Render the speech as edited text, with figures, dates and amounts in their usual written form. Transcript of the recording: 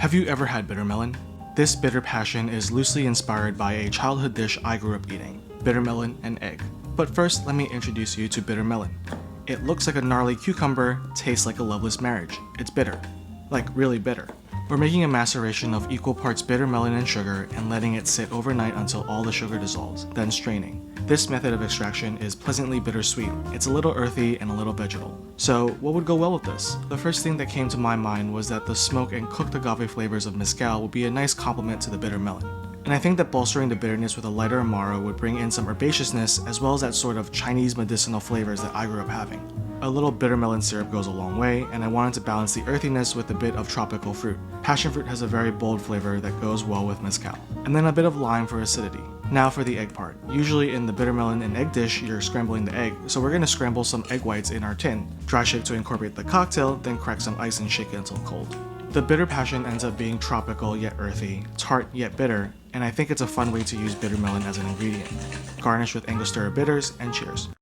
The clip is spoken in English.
Have you ever had bittermelon? This bitter passion is loosely inspired by a childhood dish I grew up eating, bittermelon and egg. But first, let me introduce you to bittermelon. It looks like a gnarly cucumber, tastes like a loveless marriage. It's bitter. Like, really bitter. We're making a maceration of equal parts bittermelon and sugar and letting it sit overnight until all the sugar dissolves, then straining. This method of extraction is pleasantly bittersweet. It's a little earthy and a little vegetal. So, what would go well with this? The first thing that came to my mind was that the smoke and cooked agave flavors of mezcal would be a nice complement to the bittermelon. And I think that bolstering the bitterness with a lighter Amaro would bring in some herbaceousness as well as that sort of Chinese medicinal flavors that I grew up having. A little bittermelon syrup goes a long way, and I wanted to balance the earthiness with a bit of tropical fruit. Passionfruit has a very bold flavor that goes well with mezcal. And then a bit of lime for acidity. Now for the egg part. Usually in the bittermelon and egg dish, you're scrambling the egg, so we're gonna scramble some egg whites in our tin, dry shake to incorporate the cocktail, then crack some ice and shake it until cold. The bitter passion ends up being tropical yet earthy, tart yet bitter, and I think it's a fun way to use bittermelon as an ingredient. Garnish with Angostura bitters, and cheers.